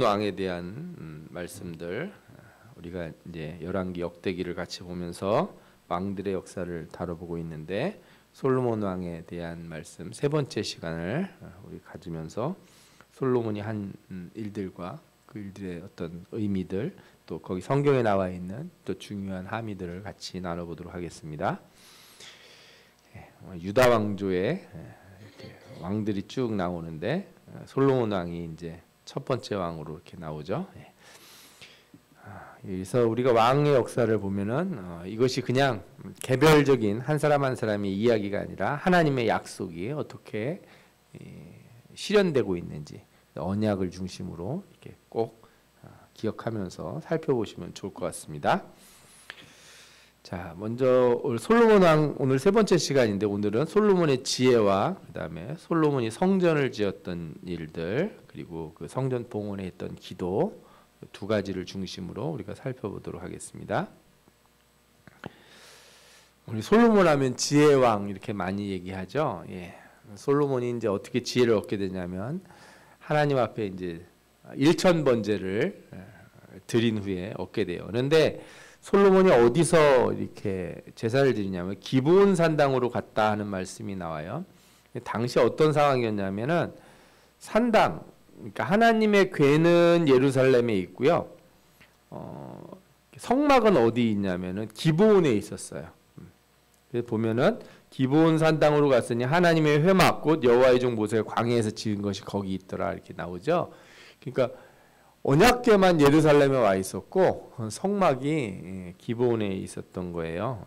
왕에 대한 말씀들, 우리가 이제 열왕기 역대기를 같이 보면서 왕들의 역사를 다뤄보고 있는데, 솔로몬 왕에 대한 말씀 세 번째 시간을 우리 가지면서 솔로몬이 한 일들과 그 일들의 어떤 의미들, 또 거기 성경에 나와 있는 또 중요한 함의들을 같이 나눠보도록 하겠습니다. 유다 왕조의 왕들이 쭉 나오는데, 솔로몬 왕이 이제 첫 번째 왕으로 이렇게 나오죠. 그래서 우리가 왕의 역사를 보면은 이것이 그냥 개별적인 한 사람 한 사람의 이야기가 아니라 하나님의 약속이 어떻게 실현되고 있는지 언약을 중심으로 이렇게 꼭 기억하면서 살펴보시면 좋을 것 같습니다. 자, 먼저 솔로몬 왕 오늘 세 번째 시간인데, 오늘은 솔로몬의 지혜와 그다음에 솔로몬이 성전을 지었던 일들, 그리고 그 성전 봉헌에 했던 기도, 두 가지를 중심으로 우리가 살펴보도록 하겠습니다. 우리 솔로몬 하면 지혜왕 이렇게 많이 얘기하죠. 솔로몬이 이제 어떻게 지혜를 얻게 되냐면, 하나님 앞에 이제 1천 번제를 드린 후에 얻게 돼요. 그런데 솔로몬이 어디서 이렇게 제사를 드리냐면 기브온 산당으로 갔다 하는 말씀이 나와요. 당시 어떤 상황이었냐면은 산당, 그러니까 하나님의 궤는 예루살렘에 있고요. 성막은 어디 있냐면은 기브온에 있었어요. 그래서 보면은 기브온 산당으로 갔으니 하나님의 회막 곧 여호와의 종 모세가 광야에서 지은 것이 거기 있더라, 이렇게 나오죠. 그러니까 언약궤만 예루살렘에 와 있었고 성막이 기브온에 있었던 거예요.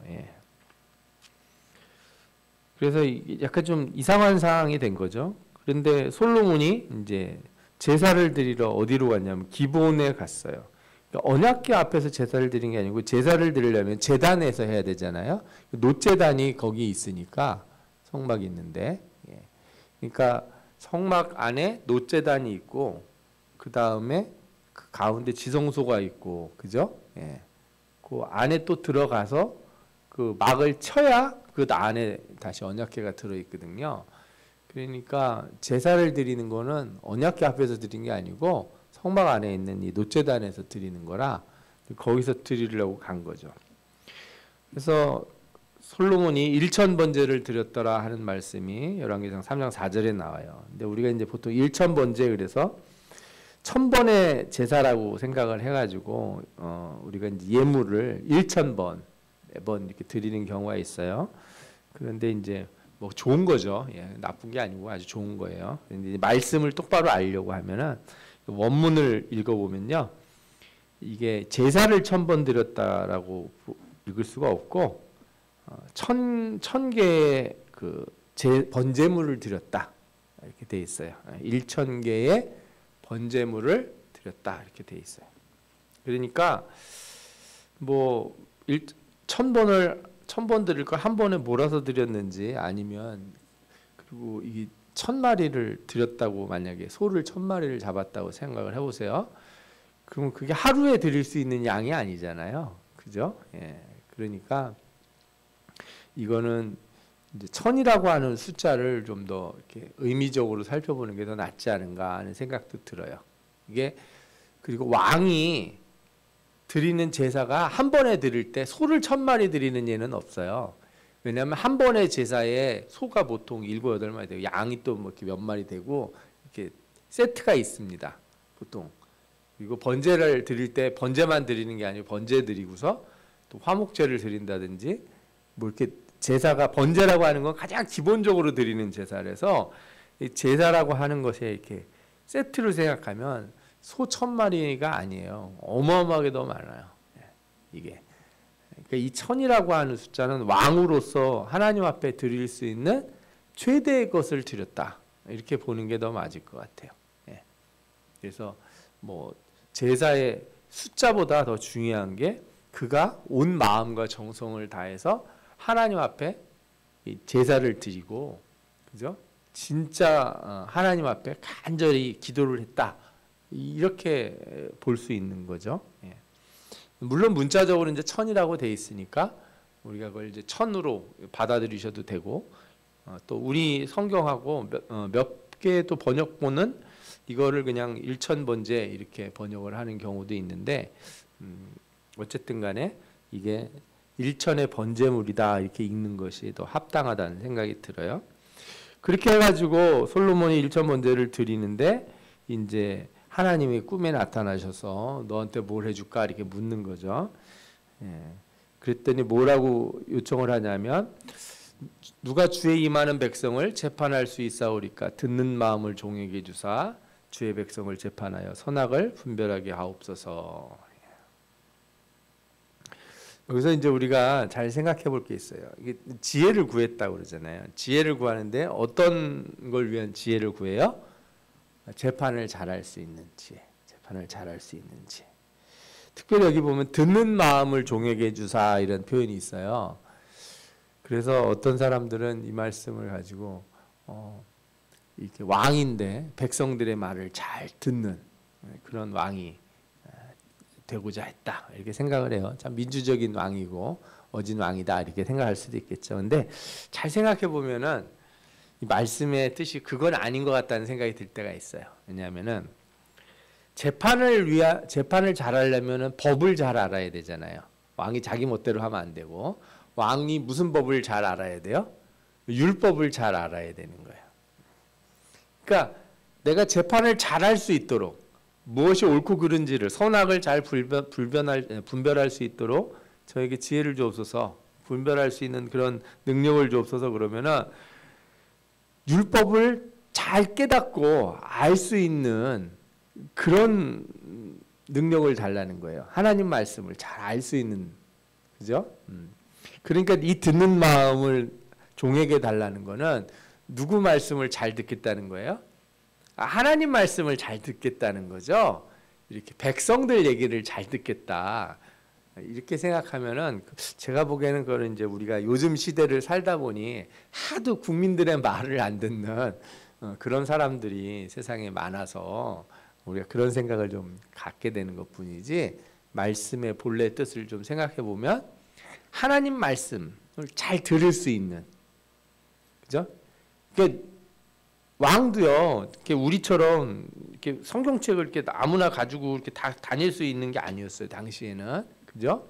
그래서 약간 좀 이상한 상황이 된 거죠. 그런데 솔로몬이 이제 제사를 드리러 어디로 갔냐면 기브온에 갔어요. 그러니까 언약궤 앞에서 제사를 드린 게 아니고, 제사를 드리려면 제단에서 해야 되잖아요. 놋제단이 거기 있으니까, 성막이 있는데, 그러니까 성막 안에 놋제단이 있고, 그 다음에 그 가운데 지성소가 있고, 그죠? 그 안에 또 들어가서 그 막을 쳐야 그 안에 다시 언약궤가 들어 있거든요. 그러니까 제사를 드리는 거는 언약궤 앞에서 드린 게 아니고 성막 안에 있는 이 놋제단에서 드리는 거라, 거기서 드리려고 간 거죠. 그래서 솔로몬이 1천 번제를 드렸더라 하는 말씀이 열왕기상 3장 4절에 나와요. 근데 우리가 이제 보통 1천 번제, 그래서 1000번의 제사라고 생각을 해가지고 우리가 이제 예물을 1000번, 매번 이렇게 드리는 경우가 있어요. 그런데 이제 뭐 좋은 거죠. 나쁜 게 아니고 아주 좋은 거예요. 근데 말씀을 똑바로 알려고 하면은 원문을 읽어보면요, 이게 제사를 1000번 드렸다라고 읽을 수가 없고, 천 개의 그 번제물을 드렸다 이렇게 돼 있어요. 1000개의 번제물을 드렸다 이렇게 돼 있어요. 그러니까 뭐 1000번 드릴 걸 한 번에 몰아서 드렸는지, 아니면 그리고 이 1000마리를 드렸다고, 만약에 소를 1000마리를 잡았다고 생각을 해보세요. 그럼 그게 하루에 드릴 수 있는 양이 아니잖아요, 그죠? 그러니까 이거는 이제 1000이라고 하는 숫자를 좀 더 이렇게 의미적으로 살펴보는 게 더 낫지 않은가 하는 생각도 들어요. 이게, 그리고 왕이 드리는 제사가 한 번에 드릴 때 소를 1000마리 드리는 예는 없어요. 왜냐하면 한 번의 제사에 소가 보통 7, 8마리 되고, 양이 또 뭐 이렇게 몇 마리 되고, 이렇게 세트가 있습니다, 보통. 그리고 번제를 드릴 때 번제만 드리는 게 아니고, 번제 드리고서 또 화목제를 드린다든지, 뭐 이렇게 제사가, 번제라고 하는 건 가장 기본적으로 드리는 제사라서, 제사라고 하는 것에 이렇게 세트를 생각하면 소 1000마리가 아니에요. 어마어마하게 더 많아요. 이게. 그러니까 이 1000이라고 하는 숫자는 왕으로서 하나님 앞에 드릴 수 있는 최대의 것을 드렸다, 이렇게 보는 게 더 맞을 것 같아요. 그래서 뭐 제사의 숫자보다 더 중요한 게, 그가 온 마음과 정성을 다해서 하나님 앞에 제사를 드리고, 그죠? 진짜 하나님 앞에 간절히 기도를 했다, 이렇게 볼 수 있는 거죠. 물론 문자적으로 이제 1000이라고 돼 있으니까 우리가 그걸 이제 1000으로 받아들이셔도 되고, 또 우리 성경하고 몇 개 또 번역본은 이 이거를 그냥 일천번제 이렇게 번역을 하는 경우도 있는데 어쨌든 간에 이게 일천의 번제물이다 이렇게 읽는 것이 더 합당하다는 생각이 들어요. 그렇게 해가지고 솔로몬이 일천번제를 드리는데 이제 하나님이 꿈에 나타나셔서 너한테 뭘 해줄까 이렇게 묻는 거죠. 그랬더니 뭐라고 요청을 하냐면 누가 주의 임하는 백성을 재판할 수 있사오리까 듣는 마음을 종에게 주사 주의 백성을 재판하여 선악을 분별하게 하옵소서. 여기서 이제 우리가 잘 생각해 볼 게 있어요. 이게 지혜를 구했다고 그러잖아요. 지혜를 구하는데 어떤 걸 위한 지혜를 구해요? 재판을 잘할 수 있는 지혜. 재판을 잘할 수 있는 지혜. 특별히 여기 보면 듣는 마음을 종에게 주사 이런 표현이 있어요. 그래서 어떤 사람들은 이 말씀을 가지고 이렇게 왕인데 백성들의 말을 잘 듣는 그런 왕이 되고자 했다 이렇게 생각을 해요. 참 민주적인 왕이고 어진 왕이다 이렇게 생각할 수도 있겠죠. 근데 잘 생각해 보면은 이 말씀의 뜻이 그건 아닌 것 같다는 생각이 들 때가 있어요. 왜냐하면은 재판을 잘하려면은 법을 잘 알아야 되잖아요. 왕이 자기 멋대로 하면 안 되고 왕이 무슨 법을 잘 알아야 돼요? 율법을 잘 알아야 되는 거예요. 그러니까 내가 재판을 잘할 수 있도록 무엇이 옳고 그른지를 선악을 잘 분별할 수 있도록 저에게 지혜를 주옵소서. 분별할 수 있는 그런 능력을 주옵소서. 그러면은 율법을 잘 깨닫고 알 수 있는 그런 능력을 달라는 거예요. 하나님 말씀을 잘 알 수 있는, 그죠? 그러니까 이 듣는 마음을 종에게 달라는 거는 누구 말씀을 잘 듣겠다는 거예요? 하나님 말씀을 잘 듣겠다는 거죠. 이렇게 백성들 얘기를 잘 듣겠다. 이렇게 생각하면은 제가 보기에는 그거는 이제 우리가 요즘 시대를 살다 보니 하도 국민들의 말을 안 듣는 그런 사람들이 세상에 많아서 우리가 그런 생각을 좀 갖게 되는 것뿐이지 말씀의 본래 뜻을 좀 생각해 보면 하나님 말씀을 잘 들을 수 있는, 그죠? 그러니까 왕도요, 이렇게 우리처럼 이렇게 성경책을 이렇게 아무나 가지고 이렇게 다 다닐 수 있는 게 아니었어요 당시에는, 그죠?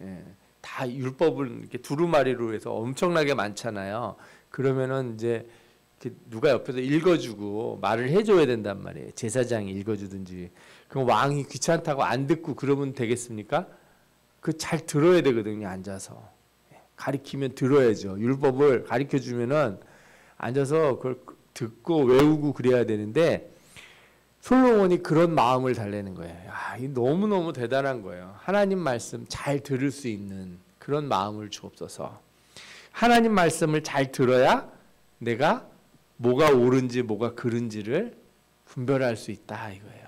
예, 다 율법을 이렇게 두루마리로 해서 엄청나게 많잖아요. 그러면은 이제 누가 옆에서 읽어주고 말을 해줘야 된단 말이에요. 제사장이 읽어주든지. 그럼 왕이 귀찮다고 안 듣고 그러면 되겠습니까? 그 잘 들어야 되거든요. 앉아서 가리키면 들어야죠. 율법을 가리켜 주면은 앉아서 그걸 듣고 외우고 그래야 되는데 솔로몬이 그런 마음을 달래는 거예요. 야, 이 너무너무 대단한 거예요. 하나님 말씀 잘 들을 수 있는 그런 마음을 주옵소서. 하나님 말씀을 잘 들어야 내가 뭐가 옳은지 뭐가 그른지를 분별할 수 있다 이거예요.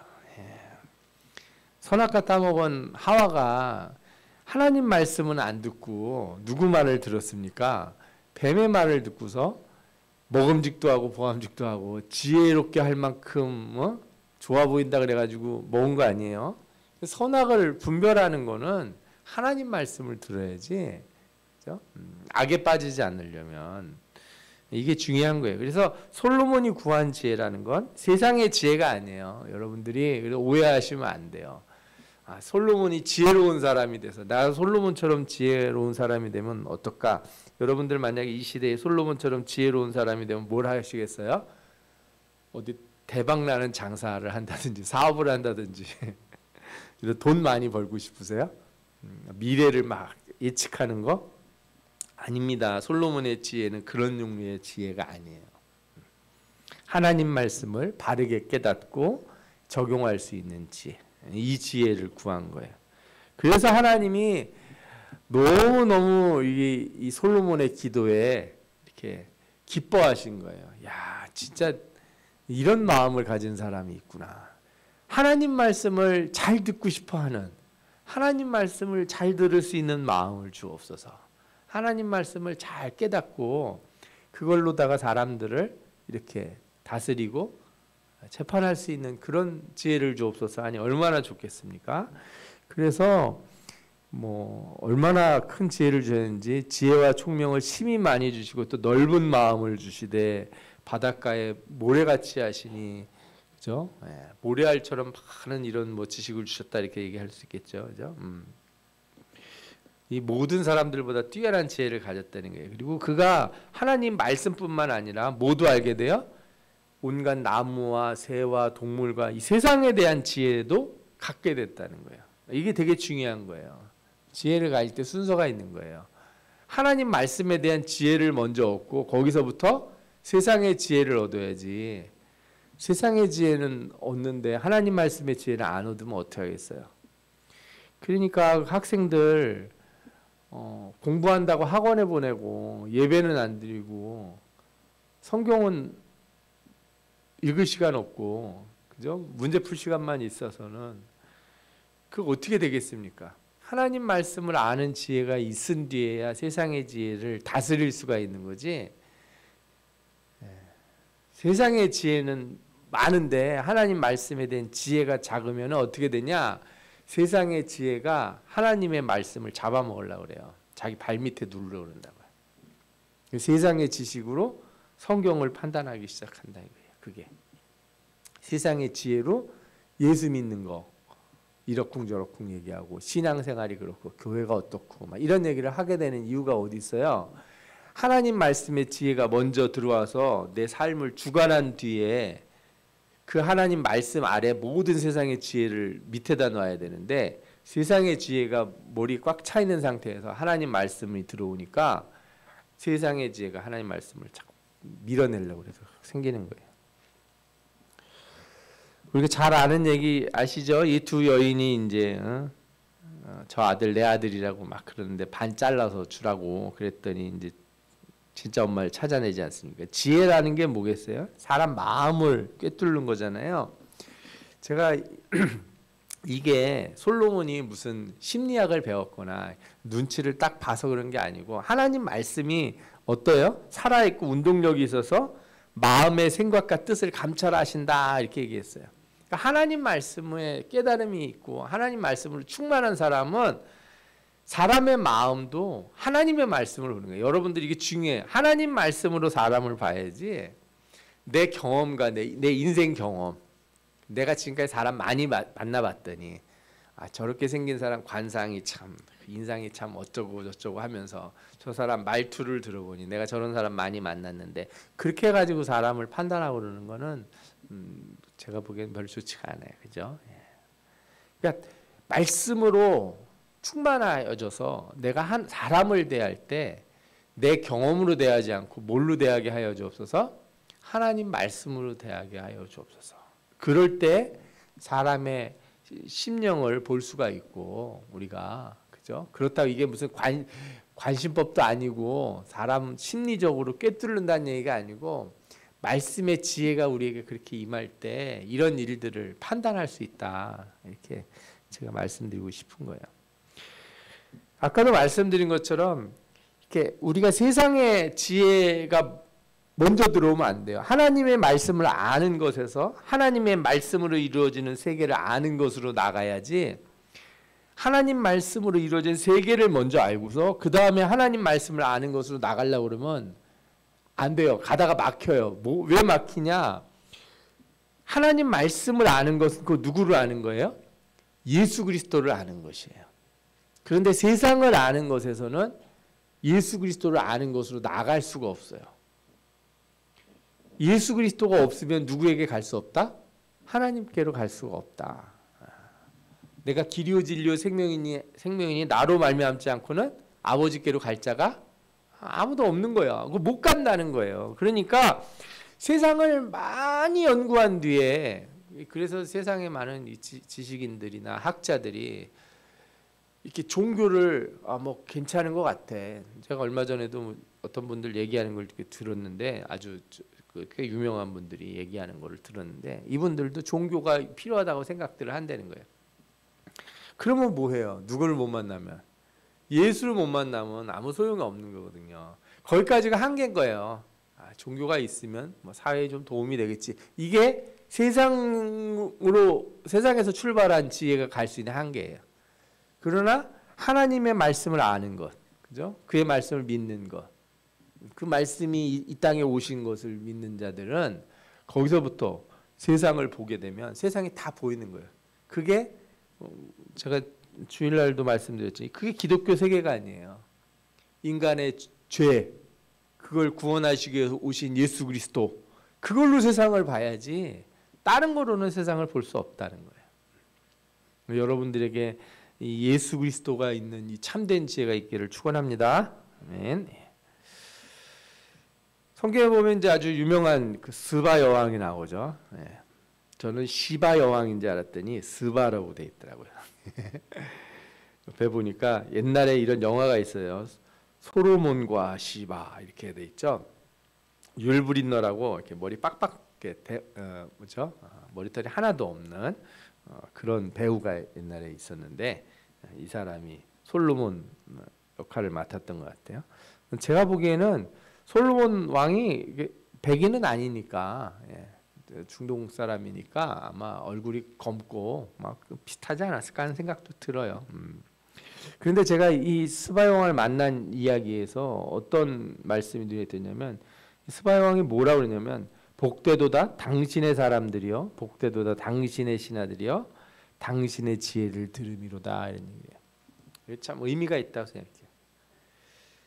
선악과 따먹은 하와가 하나님 말씀은 안 듣고 누구 말을 들었습니까? 뱀의 말을 듣고서 먹음직도 하고 보암직도 하고 지혜롭게 할 만큼 좋아 보인다 그래가지고 먹은 거 아니에요? 선악을 분별하는 거는 하나님 말씀을 들어야지, 그죠? 악에 빠지지 않으려면 이게 중요한 거예요. 그래서 솔로몬이 구한 지혜라는 건 세상의 지혜가 아니에요. 여러분들이 오해하시면 안 돼요. 솔로몬이 지혜로운 사람이 돼서 나 솔로몬처럼 지혜로운 사람이 되면 어떨까? 여러분들 만약에 이 시대에 솔로몬처럼 지혜로운 사람이 되면 뭘 하시겠어요? 어디 대박 나는 장사를 한다든지 사업을 한다든지 돈 많이 벌고 싶으세요? 미래를 막 예측하는 거? 아닙니다. 솔로몬의 지혜는 그런 종류의 지혜가 아니에요. 하나님 말씀을 바르게 깨닫고 적용할 수 있는 지혜. 이 지혜를 구한 거예요. 그래서 하나님이 너무너무 이 솔로몬의 기도에 이렇게 기뻐하신 거예요. 야, 진짜 이런 마음을 가진 사람이 있구나. 하나님 말씀을 잘 듣고 싶어하는, 하나님 말씀을 잘 들을 수 있는 마음을 주옵소서. 하나님 말씀을 잘 깨닫고 그걸로다가 사람들을 이렇게 다스리고 재판할 수 있는 그런 지혜를 주옵소서 하니 얼마나 좋겠습니까? 그래서 뭐 얼마나 큰 지혜를 주셨는지 지혜와 총명을 심히 많이 주시고 또 넓은 마음을 주시되 바닷가에 모래같이 하시니 그죠? 예, 모래알처럼 많은 이런 뭐 지식을 주셨다 이렇게 얘기할 수 있겠죠, 그죠? 이 모든 사람들보다 뛰어난 지혜를 가졌다는 거예요. 그리고 그가 하나님 말씀뿐만 아니라 모두 알게 되어 온갖 나무와 새와 동물과 이 세상에 대한 지혜도 갖게 됐다는 거예요. 이게 되게 중요한 거예요. 지혜를 가질 때 순서가 있는 거예요. 하나님 말씀에 대한 지혜를 먼저 얻고 거기서부터 세상의 지혜를 얻어야지. 세상의 지혜는 얻는데 하나님 말씀의 지혜를 안 얻으면 어떻게 하겠어요? 그러니까 학생들 공부한다고 학원에 보내고 예배는 안 드리고 성경은 읽을 시간 없고, 그죠? 문제 풀 시간만 있어서는 그거 어떻게 되겠습니까? 하나님 말씀을 아는 지혜가 있은 뒤에야 세상의 지혜를 다스릴 수가 있는 거지. 세상의 지혜는 많은데 하나님 말씀에 대한 지혜가 작으면 어떻게 되냐? 세상의 지혜가 하나님의 말씀을 잡아먹으려고 그래요. 자기 발밑에 누르려고 그런다고요. 세상의 지식으로 성경을 판단하기 시작한다 이거예요. 그게 세상의 지혜로 예수 믿는 거 이러쿵저러쿵 얘기하고 신앙생활이 그렇고 교회가 어떻고 막 이런 얘기를 하게 되는 이유가 어디 있어요? 하나님 말씀의 지혜가 먼저 들어와서 내 삶을 주관한 뒤에 그 하나님 말씀 아래 모든 세상의 지혜를 밑에다 놔야 되는데 세상의 지혜가 머리 꽉 차 있는 상태에서 하나님 말씀이 들어오니까 세상의 지혜가 하나님 말씀을 자꾸 밀어내려고 해서 생기는 거예요. 우리가 잘 아는 얘기 아시죠? 이 두 여인이 이제 저 아들 내 아들이라고 막 그러는데 반 잘라서 주라고 그랬더니 이제 진짜 엄마를 찾아내지 않습니까? 지혜라는 게 뭐겠어요? 사람 마음을 꿰뚫는 거잖아요. 제가 이게 솔로몬이 무슨 심리학을 배웠거나 눈치를 딱 봐서 그런 게 아니고 하나님 말씀이 어때요? 살아있고 운동력이 있어서 마음의 생각과 뜻을 감찰하신다 이렇게 얘기했어요. 그러니까 하나님 말씀에 깨달음이 있고 하나님 말씀으로 충만한 사람은 사람의 마음도 하나님의 말씀으로 보는 거예요. 여러분들 이게 중요해요. 하나님 말씀으로 사람을 봐야지 내 경험과 내 인생 경험, 내가 지금까지 사람 많이 만나봤더니 저렇게 생긴 사람 관상이 참 인상이 참 어쩌고 저쩌고 하면서 저 사람 말투를 들어보니 내가 저런 사람 많이 만났는데 그렇게 해가지고 사람을 판단하고 그러는 거는 제가 보기엔 별로 좋지가 않아요. 그죠? 그러니까 말씀으로 충만하여져서 내가 한 사람을 대할 때 내 경험으로 대하지 않고 뭘로 대하게 하여 주옵소서? 하나님 말씀으로 대하게 하여 주옵소서. 그럴 때 사람의 심령을 볼 수가 있고 우리가 그죠? 그렇다고 이게 무슨 관심법도 아니고 사람 심리적으로 꿰뚫는다는 얘기가 아니고 말씀의 지혜가 우리에게 그렇게 임할 때 이런 일들을 판단할 수 있다. 이렇게 제가 말씀드리고 싶은 거예요. 아까도 말씀드린 것처럼 이렇게 우리가 세상의 지혜가 먼저 들어오면 안 돼요. 하나님의 말씀을 아는 것에서 하나님의 말씀으로 이루어지는 세계를 아는 것으로 나가야지 하나님 말씀으로 이루어진 세계를 먼저 알고서 그 다음에 하나님 말씀을 아는 것으로 나가려고 그러면 안 돼요. 가다가 막혀요. 왜 막히냐? 하나님 말씀을 아는 것은 그 누구를 아는 거예요? 예수 그리스도를 아는 것이에요. 그런데 세상을 아는 것에서는 예수 그리스도를 아는 것으로 나갈 수가 없어요. 예수 그리스도가 없으면 누구에게 갈 수 없다? 하나님께로 갈 수가 없다. 내가 길이요 진리요 생명이니 나로 말미암지 않고는 아버지께로 갈 자가 아무도 없는 거야. 그거 못 간다는 거예요. 그러니까 세상을 많이 연구한 뒤에 그래서 세상에 많은 지식인들이나 학자들이 이렇게 종교를 뭐 괜찮은 것 같아. 제가 얼마 전에도 어떤 분들 얘기하는 걸 이렇게 들었는데 아주 꽤 유명한 분들이 얘기하는 거를 들었는데 이분들도 종교가 필요하다고 생각들을 한다는 거예요. 그러면 뭐해요? 누구를 못 만나면? 예수를 못 만나면 아무 소용이 없는 거거든요. 거기까지가 한계인 거예요. 종교가 있으면 뭐 사회에 좀 도움이 되겠지. 이게 세상에서 출발한 지혜가 갈 수 있는 한계예요. 그러나 하나님의 말씀을 아는 것, 그죠? 그의 말씀을 믿는 것, 그 말씀이 이 땅에 오신 것을 믿는 자들은 거기서부터 세상을 보게 되면 세상이 다 보이는 거예요. 그게 제가 주일날도 말씀드렸죠. 그게 기독교 세계가 아니에요. 인간의 죄, 그걸 구원하시기 위해서 오신 예수 그리스도, 그걸로 세상을 봐야지 다른 거로는 세상을 볼 수 없다는 거예요. 여러분들에게 이 예수 그리스도가 있는 이 참된 지혜가 있기를 축원합니다. 아멘. 성경에 보면 이제 아주 유명한 그 스바 여왕이 나오죠. 저는 시바 여왕인 줄 알았더니 스바라고 돼 있더라고요. 옆에 보니까 옛날에 이런 영화가 있어요. 솔로몬과 시바 이렇게 돼 있죠. 율브린너라고 이렇게 머리 빡빡게 뭐죠? 머리털이 하나도 없는 그런 배우가 옛날에 있었는데 이 사람이 솔로몬 역할을 맡았던 것 같아요. 제가 보기에는 솔로몬 왕이 백인은 아니니까 중동 사람이니까 아마 얼굴이 검고 막 비슷하지 않았을까 하는 생각도 들어요. 그런데 제가 이 스바 왕을 만난 이야기에서 어떤 말씀이 눈에 띄냐면 스바 왕이 뭐라고 그러냐면 복되도다 당신의 사람들이여, 복되도다 당신의 신하들이여, 당신의 지혜를 들음이로다, 이런 얘기예요. 이게 참 의미가 있다고 생각해요.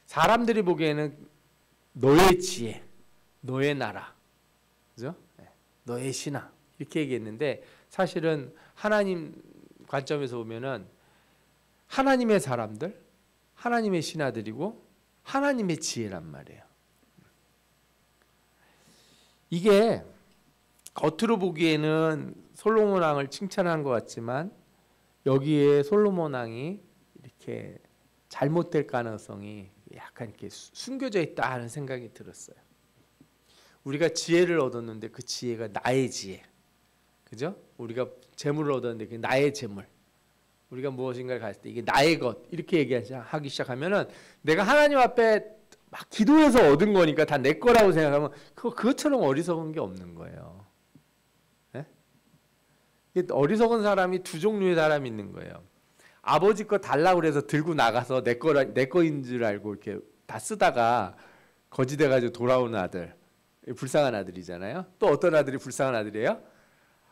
사람들이 보기에는 너의 지혜, 너의 나라, 그죠? 너의 신하 이렇게 얘기했는데 사실은 하나님 관점에서 보면은 하나님의 사람들, 하나님의 신하들이고 하나님의 지혜란 말이에요. 이게 겉으로 보기에는 솔로몬 왕을 칭찬한 것 같지만 여기에 솔로몬 왕이 이렇게 잘못될 가능성이 약간 이렇게 숨겨져 있다 하는 생각이 들었어요. 우리가 지혜를 얻었는데 그 지혜가 나의 지혜, 그죠? 우리가 재물을 얻었는데 그게 나의 재물, 우리가 무엇인가를 가졌을 때 이게 나의 것 이렇게 얘기하기 시작하면은 내가 하나님 앞에 막 기도해서 얻은 거니까 다 내 거라고 생각하면 그것처럼 어리석은 게 없는 거예요. 네? 어리석은 사람이 두 종류의 사람이 있는 거예요. 아버지 거 달라고 그래서 들고 나가서 내 거인 줄 알고 이렇게 다 쓰다가 거지돼가지고 돌아오는 아들, 불쌍한 아들이잖아요. 또 어떤 아들이 불쌍한 아들이에요?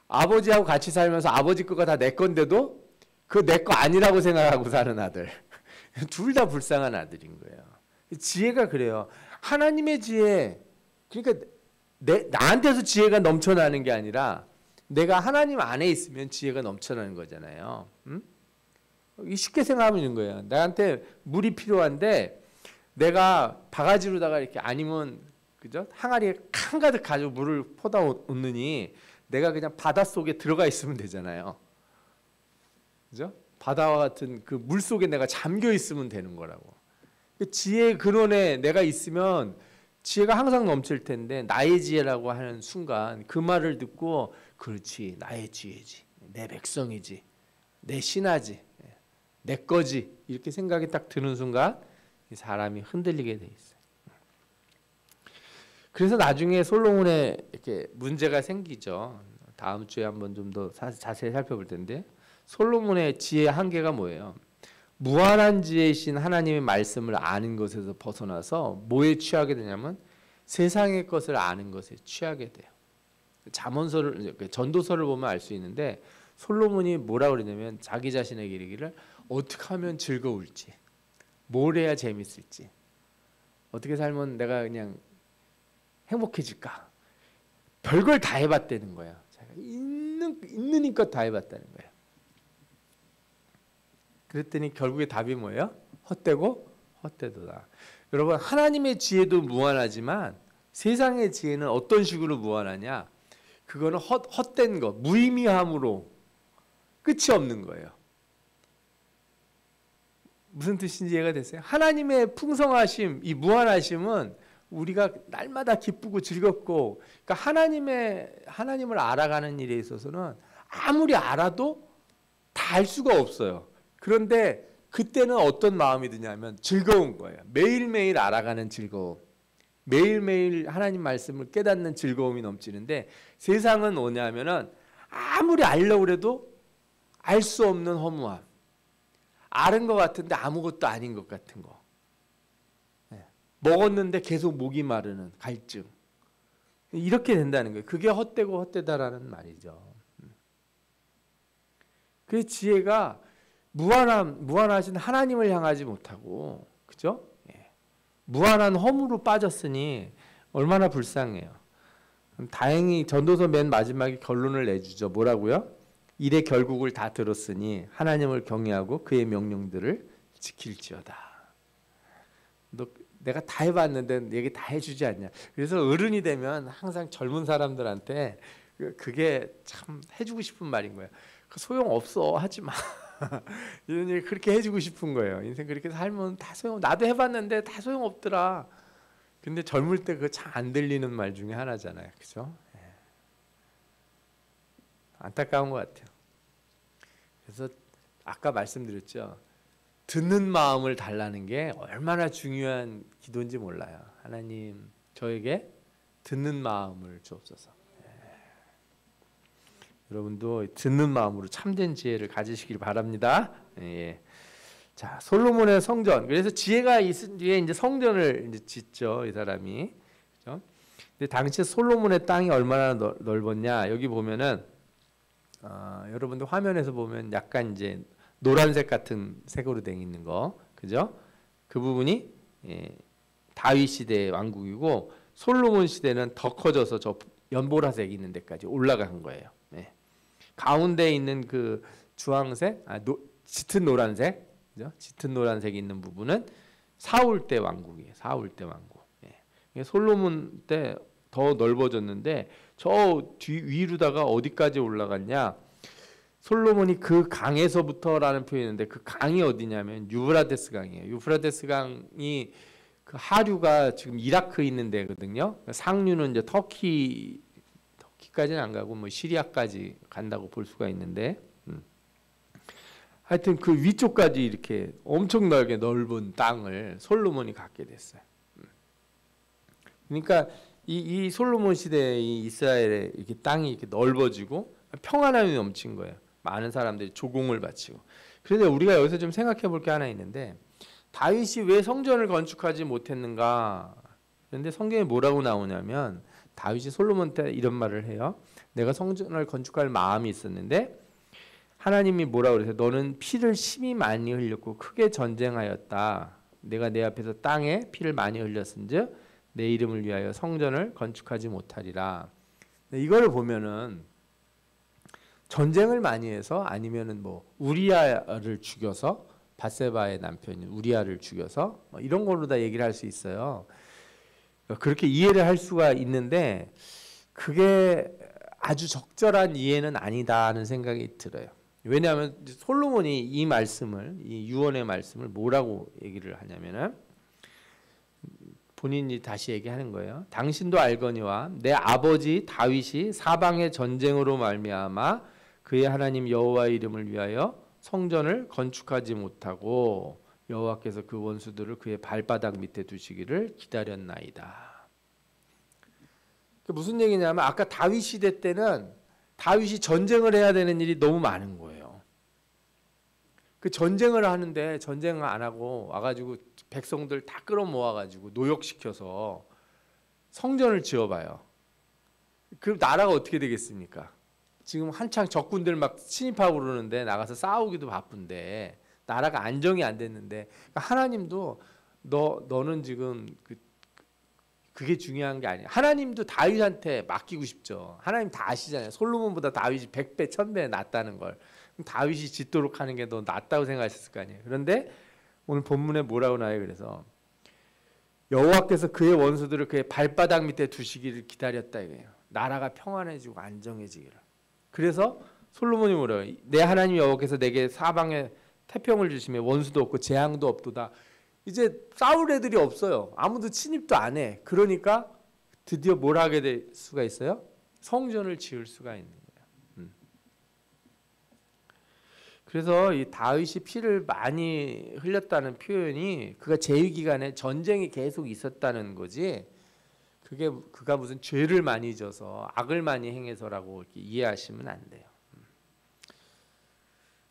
아버지하고 같이 살면서 아버지 거가 다 내 건데도 그 내 거 아니라고 생각하고 사는 아들. 둘 다 불쌍한 아들인 거예요. 지혜가 그래요. 하나님의 지혜, 그러니까 나한테서 지혜가 넘쳐나는 게 아니라 내가 하나님 안에 있으면 지혜가 넘쳐나는 거잖아요. 쉽게 생각하면 있는 거예요. 나한테 물이 필요한데 내가 바가지로다가 이렇게 아니면 그죠? 항아리에 한가득 가지고 물을 퍼다 놓느니 내가 그냥 바닷속에 들어가 있으면 되잖아요. 그죠? 바다와 같은 그 물 속에 내가 잠겨 있으면 되는 거라고. 지혜의 근원에 내가 있으면 지혜가 항상 넘칠 텐데 나의 지혜라고 하는 순간 그 말을 듣고 그렇지, 나의 지혜지, 내 백성이지, 내 신하지, 내 거지 이렇게 생각이 딱 드는 순간 사람이 흔들리게 돼 있어요. 그래서 나중에 솔로몬에 이렇게 문제가 생기죠. 다음 주에 한번 좀 더 자세히 살펴볼 텐데 솔로몬의 지혜의 한계가 뭐예요? 무한한 지혜이신 하나님의 말씀을 아는 것에서 벗어나서 뭐에 취하게 되냐면 세상의 것을 아는 것에 취하게 돼요. 잠언서를, 전도서를 보면 알 수 있는데 솔로몬이 뭐라고 그러냐면 자기 자신에게 이르기를 어떻게 하면 즐거울지, 뭘 해야 재밌을지, 어떻게 살면 내가 그냥 행복해질까, 별걸 다 해봤다는 거야. 자기가 있는 힘껏 다 해봤다는 거야. 그랬더니 결국에 답이 뭐예요? 헛되고 헛되도다. 여러분, 하나님의 지혜도 무한하지만 세상의 지혜는 어떤 식으로 무한하냐? 그거는 헛된 거, 무의미함으로 끝이 없는 거예요. 무슨 뜻인지 이해가 됐어요? 하나님의 풍성하심, 이 무한하심은 우리가 날마다 기쁘고 즐겁고, 그러니까 하나님을 알아가는 일에 있어서는 아무리 알아도 다 알 수가 없어요. 그런데 그때는 어떤 마음이 드냐면 즐거운 거예요. 매일매일 알아가는 즐거움, 매일매일 하나님 말씀을 깨닫는 즐거움이 넘치는데 세상은 뭐냐면은 아무리 알려고 해도 알 수 없는 허무함, 아는 것 같은데 아무것도 아닌 것 같은 거, 먹었는데 계속 목이 마르는 갈증, 이렇게 된다는 거예요. 그게 헛되고 헛되다라는 말이죠. 그 지혜가 무한하신 하나님을 향하지 못하고, 그죠? 예. 무한한 허물로 빠졌으니 얼마나 불쌍해요. 다행히 전도서 맨 마지막에 결론을 내주죠. 뭐라고요? 일의 결국을 다 들었으니 하나님을 경외하고 그의 명령들을 지킬지어다. 내가 다 해봤는데 얘기 다 해주지 않냐. 그래서 어른이 되면 항상 젊은 사람들한테 그게 참 해주고 싶은 말인 거예요. 소용없어, 하지 마. 이런 얘기 그렇게 해주고 싶은 거예요. 인생 그렇게 살면 다 나도 해봤는데 다 소용없더라. 근데 젊을 때 그거 참 안 들리는 말 중에 하나잖아요. 그죠? 예. 안타까운 것 같아요. 그래서 아까 말씀드렸죠. 듣는 마음을 달라는 게 얼마나 중요한 기도인지 몰라요. 하나님, 저에게 듣는 마음을 주옵소서. 예. 여러분도 듣는 마음으로 참된 지혜를 가지시길 바랍니다. 예. 자, 솔로몬의 성전. 그래서 지혜가 있은 뒤에 이제 성전을 이제 짓죠, 이 사람이. 그렇죠? 근데 당시 솔로몬의 땅이 얼마나 넓었냐? 여기 보면은 여러분들 화면에서 보면 약간 이제 노란색 같은 색으로 돼 있는 거, 그죠? 그 부분이 다윗 시대의 왕국이고 솔로몬 시대는 더 커져서 저 연보라색 있는 데까지 올라간 거예요. 네. 가운데 있는 그 주황색, 짙은 노란색, 그죠? 짙은 노란색이 있는 부분은 사울 때 왕국이에요. 사울 때 왕국. 네. 솔로몬 때 더 넓어졌는데 저 위로다가 어디까지 올라갔냐? 솔로몬이 그 강에서부터라는 표현이 있는데 그 강이 어디냐면 유브라데스 강이에요. 유브라데스 강이 그 하류가 지금 이라크 있는 데거든요. 상류는 이제 터키까지는 안 가고 뭐 시리아까지 간다고 볼 수가 있는데, 하여튼 그 위쪽까지 이렇게 엄청나게 넓은 땅을 솔로몬이 갖게 됐어요. 그러니까 이 솔로몬 시대의 이스라엘의 이렇게 땅이 이렇게 넓어지고 평안함이 넘친 거예요. 많은 사람들이 조공을 바치고. 그런데 우리가 여기서 좀 생각해 볼 게 하나 있는데, 다윗이 왜 성전을 건축하지 못했는가? 그런데 성경에 뭐라고 나오냐면 다윗이 솔로몬한테 이런 말을 해요. 내가 성전을 건축할 마음이 있었는데 하나님이 뭐라고 그러세요? 너는 피를 심히 많이 흘렸고 크게 전쟁하였다. 내가 내 앞에서 땅에 피를 많이 흘렸은즉 내 이름을 위하여 성전을 건축하지 못하리라. 이걸 보면은 전쟁을 많이 해서 아니면은 뭐 우리아를 죽여서, 밧세바의 남편인 우리아를 죽여서 뭐 이런 걸로 다 얘기를 할 수 있어요. 그렇게 이해를 할 수가 있는데 그게 아주 적절한 이해는 아니다는 생각이 들어요. 왜냐하면 솔로몬이 이 말씀을, 이 유언의 말씀을 뭐라고 얘기를 하냐면은 본인이 다시 얘기하는 거예요. 당신도 알거니와 내 아버지 다윗이 사방의 전쟁으로 말미암아 그의 하나님 여호와의 이름을 위하여 성전을 건축하지 못하고 여호와께서 그 원수들을 그의 발바닥 밑에 두시기를 기다렸나이다. 무슨 얘기냐면 아까 다윗 시대 때는 다윗이 전쟁을 해야 되는 일이 너무 많은 거예요. 그 전쟁을 하는데 전쟁을 안 하고 와가지고 백성들 다 끌어모아가지고 노역시켜서 성전을 지어봐요. 그럼 나라가 어떻게 되겠습니까? 지금 한창 적군들 막 침입하고 그러는데 나가서 싸우기도 바쁜데 나라가 안정이 안 됐는데, 그러니까 하나님도 너는 지금 그게 중요한 게 아니야. 하나님도 다윗한테 맡기고 싶죠. 하나님 다 아시잖아요. 솔로몬보다 다윗이 100배, 1000배 낫다는 걸. 다윗이 짓도록 하는 게 더 낫다고 생각하셨을 거 아니에요. 그런데 오늘 본문에 뭐라고 나와요? 그래서 여호와께서 그의 원수들을 그의 발바닥 밑에 두시기를 기다렸다 이거예요. 나라가 평안해지고 안정해지기를. 그래서 솔로몬이 뭐래요? 내 하나님 여호와께서 내게 사방에 태평을 주시며 원수도 없고 재앙도 없도다. 이제 싸울 애들이 없어요. 아무도 침입도 안 해. 그러니까 드디어 뭘 하게 될 수가 있어요? 성전을 지을 수가 있는 거예요. 그래서 이 다윗이 피를 많이 흘렸다는 표현이 그가 재위 기간에 전쟁이 계속 있었다는 거지, 그게 그가 무슨 죄를 많이 져서 악을 많이 행해서라고 이렇게 이해하시면 안 돼요.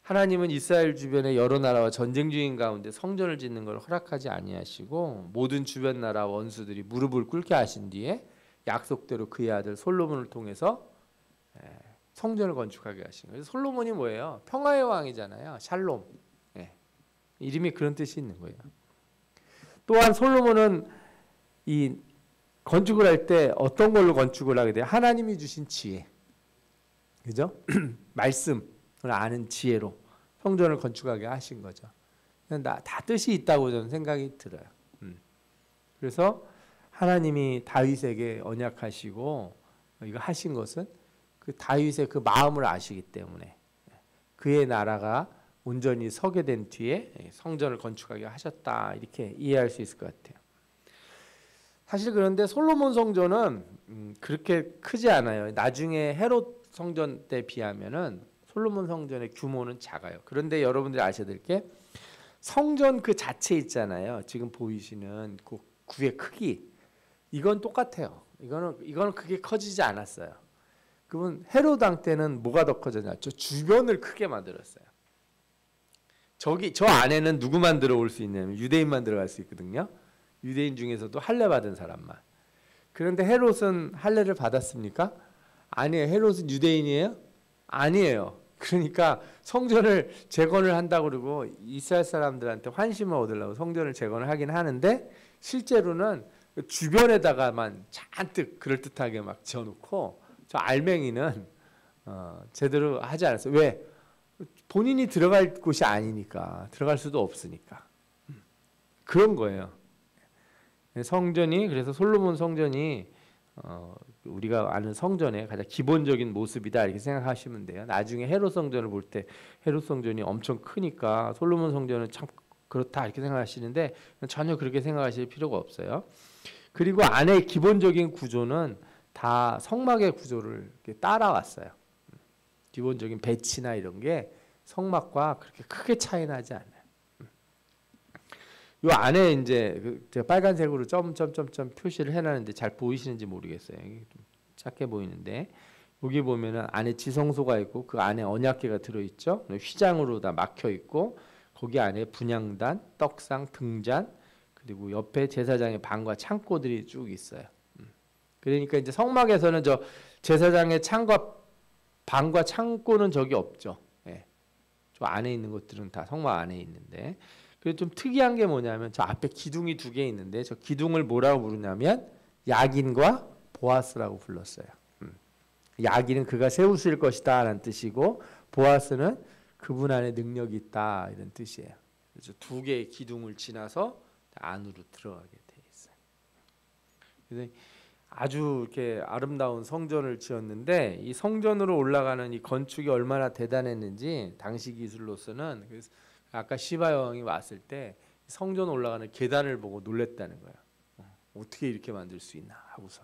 하나님은 이스라엘 주변의 여러 나라와 전쟁 중인 가운데 성전을 짓는 걸 허락하지 아니하시고 모든 주변 나라 원수들이 무릎을 꿇게 하신 뒤에 약속대로 그의 아들 솔로몬을 통해서 성전을 건축하게 하신 거예요. 솔로몬이 뭐예요? 평화의 왕이잖아요. 샬롬. 이름이 그런 뜻이 있는 거예요. 또한 솔로몬은 이 건축을 할 때 어떤 걸로 건축을 하게 돼요? 하나님이 주신 지혜. 그죠? 말씀을 아는 지혜로 성전을 건축하게 하신 거죠. 다 뜻이 있다고 저는 생각이 들어요. 그래서 하나님이 다윗에게 언약하시고 이거 하신 것은 그 다윗의 그 마음을 아시기 때문에 그의 나라가 온전히 서게 된 뒤에 성전을 건축하게 하셨다, 이렇게 이해할 수 있을 것 같아요. 사실 그런데 솔로몬 성전은 그렇게 크지 않아요. 나중에 헤롯 성전 때 비하면은 솔로몬 성전의 규모는 작아요. 그런데 여러분들이 아셔야 될 게 성전 그 자체 있잖아요. 지금 보이시는 그 구의 크기, 이건 똑같아요. 이거는 크게 커지지 않았어요. 그러면 헤롯 왕 때는 뭐가 더 커졌냐? 저 주변을 크게 만들었어요. 저 안에는 누구만 들어올 수 있냐면 유대인만 들어갈 수 있거든요. 유대인 중에서도 할례 받은 사람만. 그런데 헤롯은 할례를 받았습니까? 아니에요. 헤롯은 유대인이에요? 아니에요. 그러니까 성전을 재건을 한다고 그러고 이스라엘 사람들한테 환심을 얻으려고 성전을 재건을 하긴 하는데 실제로는 주변에다가만 잔뜩 그럴듯하게 막 지어놓고 저 알맹이는 제대로 하지 않았어요. 왜? 본인이 들어갈 곳이 아니니까, 들어갈 수도 없으니까. 그런 거예요. 성전이, 그래서 솔로몬 성전이 우리가 아는 성전의 가장 기본적인 모습이다, 이렇게 생각하시면 돼요. 나중에 헤롯 성전을 볼 때 헤롯 성전이 엄청 크니까 솔로몬 성전은 참 그렇다, 이렇게 생각하시는데 전혀 그렇게 생각하실 필요가 없어요. 그리고 안의 기본적인 구조는 다 성막의 구조를 이렇게 따라왔어요. 기본적인 배치나 이런 게 성막과 그렇게 크게 차이 나지 않아요. 요 안에 이제 제가 빨간색으로 점점점점 표시를 해놨는데 잘 보이시는지 모르겠어요. 좀 작게 보이는데 여기 보면은 안에 지성소가 있고 그 안에 언약궤가 들어있죠. 휘장으로 다 막혀 있고 거기 안에 분향단, 떡상, 등잔, 그리고 옆에 제사장의 방과 창고들이 쭉 있어요. 그러니까 이제 성막에서는 저 제사장의 창과 방과 창고는 저기 없죠. 예. 저 안에 있는 것들은 다 성막 안에 있는데, 그리고 좀 특이한 게 뭐냐면 저 앞에 기둥이 두 개 있는데 저 기둥을 뭐라고 부르냐면 야긴과 보아스라고 불렀어요. 야긴은 그가 세우실 것이다 라는 뜻이고 보아스는 그분 안에 능력이 있다, 이런 뜻이에요. 그래서 두 개의 기둥을 지나서 안으로 들어가게 돼 있어요. 그래서 아주 이렇게 아름다운 성전을 지었는데 이 성전으로 올라가는 이 건축이 얼마나 대단했는지 당시 기술로서는, 그래서 아까 시바 여왕이 왔을 때 성전 올라가는 계단을 보고 놀랬다는 거예요. 어떻게 이렇게 만들 수 있나 하고서.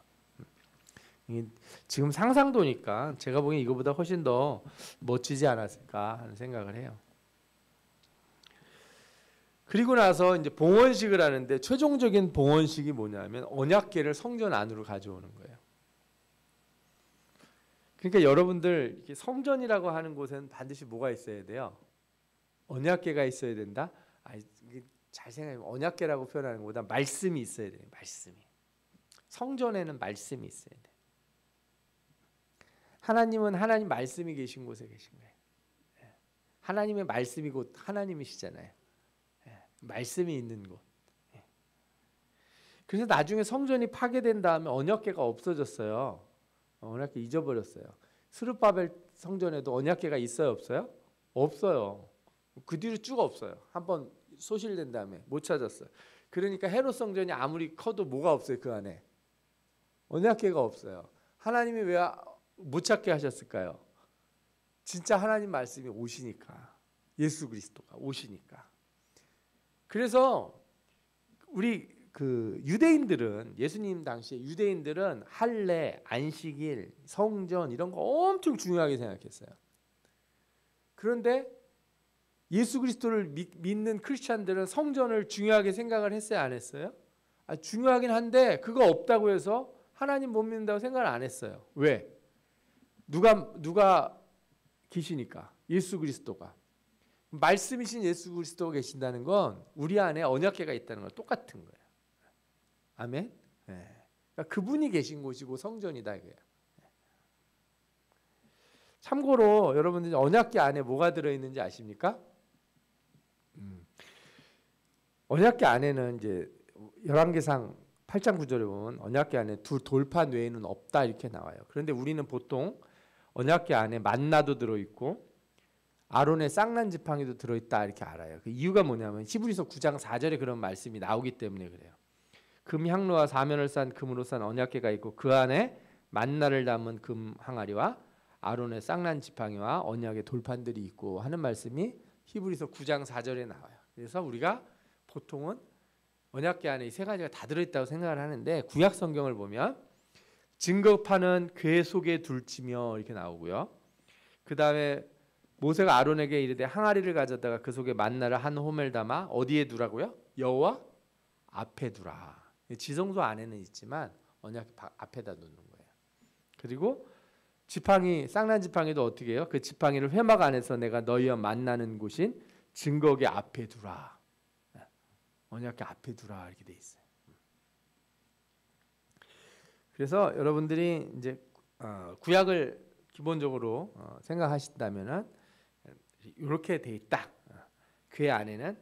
지금 상상도니까 제가 보기엔 이거보다 훨씬 더 멋지지 않았을까 하는 생각을 해요. 그리고 나서 이제 봉헌식을 하는데 최종적인 봉헌식이 뭐냐면 언약궤를 성전 안으로 가져오는 거예요. 그러니까 여러분들 이렇게 성전이라고 하는 곳에는 반드시 뭐가 있어야 돼요? 언약궤가 있어야 된다. 잘 생각해보면 언약궤라고 표현하는 것보다 말씀이 있어야 돼요. 말씀이. 성전에는 말씀이 있어야 돼. 하나님은 하나님 말씀이 계신 곳에 계신 거예요. 하나님의 말씀이 곧 하나님이시잖아요. 말씀이 있는 곳. 그래서 나중에 성전이 파괴된 다음에 언약궤가 없어졌어요. 언약궤 잊어버렸어요. 스룹바벨 성전에도 언약궤가 있어요, 없어요? 없어요. 그 뒤로 쭉 없어요. 한번 소실된 다음에 못 찾았어요. 그러니까 헤롯 성전이 아무리 커도 뭐가 없어요, 그 안에? 언약궤가 없어요. 하나님이 왜 못 찾게 하셨을까요? 진짜 하나님 말씀이 오시니까. 예수 그리스도가 오시니까. 그래서 우리 그 유대인들은, 예수님 당시에 유대인들은 할례, 안식일, 성전 이런 거 엄청 중요하게 생각했어요. 그런데 예수 그리스도를 믿는 크리스찬들은 성전을 중요하게 생각을 했어요, 안 했어요? 중요하긴 한데 그거 없다고 해서 하나님 못 믿는다고 생각을 안 했어요. 왜? 누가 계시니까. 예수 그리스도가. 말씀이신 예수 그리스도가 계신다는 건 우리 안에 언약궤가 있다는 건 똑같은 거예요. 아멘. 네. 그러니까 그분이 계신 곳이고 성전이다 이거예요. 참고로 여러분들 언약궤 안에 뭐가 들어있는지 아십니까? 언약궤 안에는 이제 열왕기상 8장 9절에 보면 언약궤 안에 두 돌판 외에는 없다 이렇게 나와요. 그런데 우리는 보통 언약궤 안에 만나도 들어있고 아론의 쌍난 지팡이도 들어있다 이렇게 알아요. 그 이유가 뭐냐면 히브리서 9장 4절에 그런 말씀이 나오기 때문에 그래요. 금 향로와 사면을 싼 금으로 싼 언약궤가 있고 그 안에 만나를 담은 금 항아리와 아론의 쌍난 지팡이와 언약의 돌판들이 있고 하는 말씀이 히브리서 9장 4절에 나와요. 그래서 우리가 보통은 언약궤 안에 이 세 가지가 다 들어있다고 생각을 하는데 구약 성경을 보면 증거판은 궤 속에 둘치며 이렇게 나오고요. 그 다음에 모세가 아론에게 이르되 항아리를 가져다가 그 속에 만나를 한 호멜 담아 어디에 두라고요? 여호와 앞에 두라. 지성소 안에는 있지만 언약 앞에다 놓는 거예요. 그리고 지팡이 쌍난 지팡이도 어떻게 해요? 그 지팡이를 회막 안에서 내가 너희와 만나는 곳인 증거궤 앞에 두라. 언약궤 앞에 두라 이렇게 돼 있어요. 그래서 여러분들이 이제 구약을 기본적으로 생각하신다면은 이렇게 돼 있다. 궤 안에는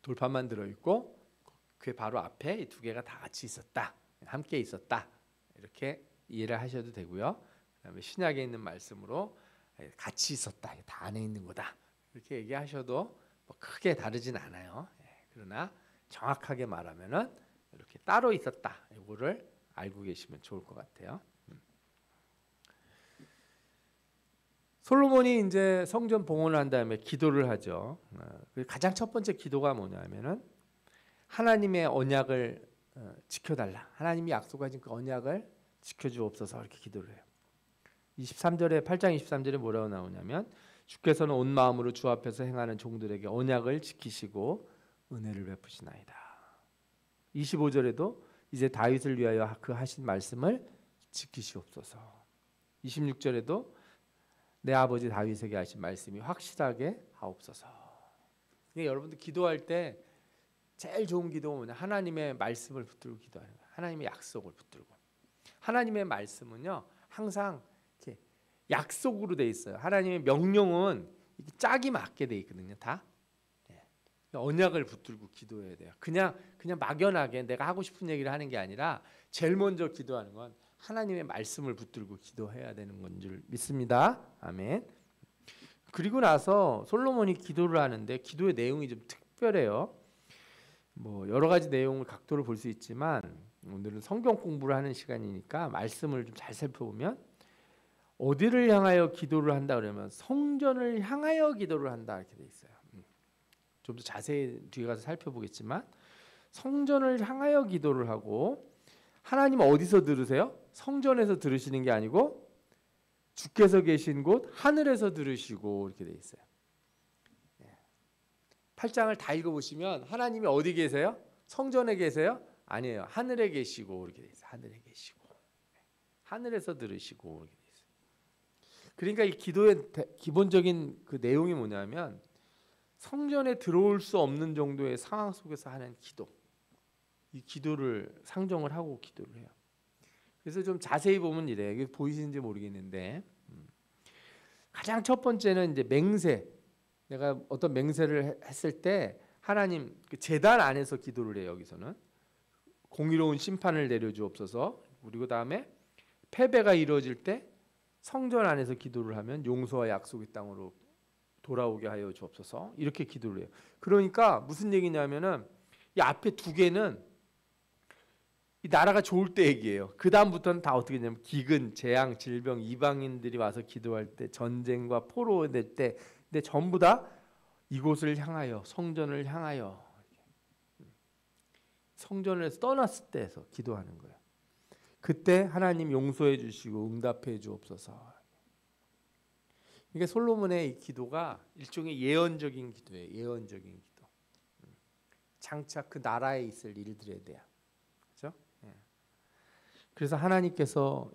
돌판만 들어 있고 궤 바로 앞에 이 두 개가 다 같이 있었다. 함께 있었다. 이렇게 이해를 하셔도 되고요. 그다음에 신약에 있는 말씀으로 같이 있었다. 다 안에 있는 거다. 이렇게 얘기하셔도 뭐 크게 다르진 않아요. 그러나 정확하게 말하면은 이렇게 따로 있었다. 이거를 알고 계시면 좋을 것 같아요. 솔로몬이 이제 성전 봉헌을 한 다음에 기도를 하죠. 가장 첫 번째 기도가 뭐냐면은 하나님의 언약을 지켜달라. 하나님이 약속하신 그 언약을 지켜주옵소서 이렇게 기도를 해요. 23절에 8장 23절에 뭐라고 나오냐면 주께서는 온 마음으로 주 앞에서 행하는 종들에게 언약을 지키시고 은혜를 베푸시나이다. 25절에도 이제 다윗을 위하여 그 하신 말씀을 지키시옵소서. 26절에도 내 아버지 다윗에게 하신 말씀이 확실하게 하옵소서. 그러니까 여러분들 기도할 때 제일 좋은 기도가 뭐냐? 하나님의 말씀을 붙들고 기도하는 거예요. 하나님의 약속을 붙들고. 하나님의 말씀은요 항상 이렇게 약속으로 돼 있어요. 하나님의 명령은 짝이 맞게 돼 있거든요. 다. 언약을 붙들고 기도해야 돼요. 그냥 막연하게 내가 하고 싶은 얘기를 하는 게 아니라 제일 먼저 기도하는 건 하나님의 말씀을 붙들고 기도해야 되는 건 줄 믿습니다. 아멘. 그리고 나서 솔로몬이 기도를 하는데 기도의 내용이 좀 특별해요. 뭐 여러 가지 내용을 각도로 볼 수 있지만 오늘은 성경 공부를 하는 시간이니까 말씀을 좀 잘 살펴보면 어디를 향하여 기도를 한다 그러면 성전을 향하여 기도를 한다 이렇게 돼 있어요. 좀 더 자세히 뒤에 가서 살펴보겠지만 성전을 향하여 기도를 하고 하나님 어디서 들으세요? 성전에서 들으시는 게 아니고 주께서 계신 곳 하늘에서 들으시고 이렇게 돼 있어요. 8장을 다 읽어보시면 하나님이 어디 계세요? 성전에 계세요? 아니에요. 하늘에 계시고 이렇게 돼 있어요. 하늘에 계시고 하늘에서 들으시고 이렇게 돼 있어요. 그러니까 이 기도의 기본적인 그 내용이 뭐냐면 성전에 들어올 수 없는 정도의 상황 속에서 하는 기도. 이 기도를 상정을 하고 기도를 해요. 그래서 좀 자세히 보면 이래. 이게 보이시는지 모르겠는데 가장 첫 번째는 이제 맹세. 내가 어떤 맹세를 했을 때 하나님 그 제단 안에서 기도를 해요. 여기서는 공의로운 심판을 내려주옵소서. 그리고 다음에 패배가 이루어질 때 성전 안에서 기도를 하면 용서와 약속의 땅으로 돌아오게 하여 주옵소서. 이렇게 기도를 해요. 그러니까 무슨 얘기냐면은 이 앞에 두 개는 이 나라가 좋을 때 얘기예요. 그 다음부터는 다 어떻게 되냐면 기근, 재앙, 질병, 이방인들이 와서 기도할 때, 전쟁과 포로 될 때, 근데 전부 다 이곳을 향하여, 성전을 향하여, 성전에서 떠났을 때에서 기도하는 거예요. 그때 하나님 용서해 주시고 응답해 주옵소서. 이게 솔로몬의 이 기도가 일종의 예언적인 기도예요. 예언적인 기도. 장차 그 나라에 있을 일들에 대한. 그렇죠? 그래서 하나님께서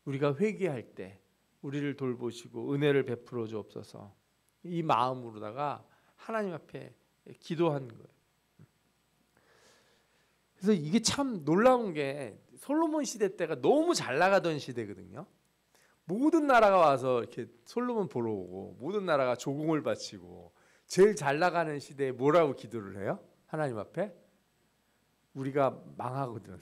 우리가 회개할 때 우리를 돌보시고 은혜를 베풀어 주옵소서. 이 마음으로다가 하나님 앞에 기도한 거예요. 그래서 이게 참 놀라운 게 솔로몬 시대 때가 너무 잘 나가던 시대거든요. 모든 나라가 와서 이렇게 솔로몬 보러 오고 모든 나라가 조공을 바치고 제일 잘 나가는 시대에 뭐라고 기도를 해요? 하나님 앞에 우리가 망하거든.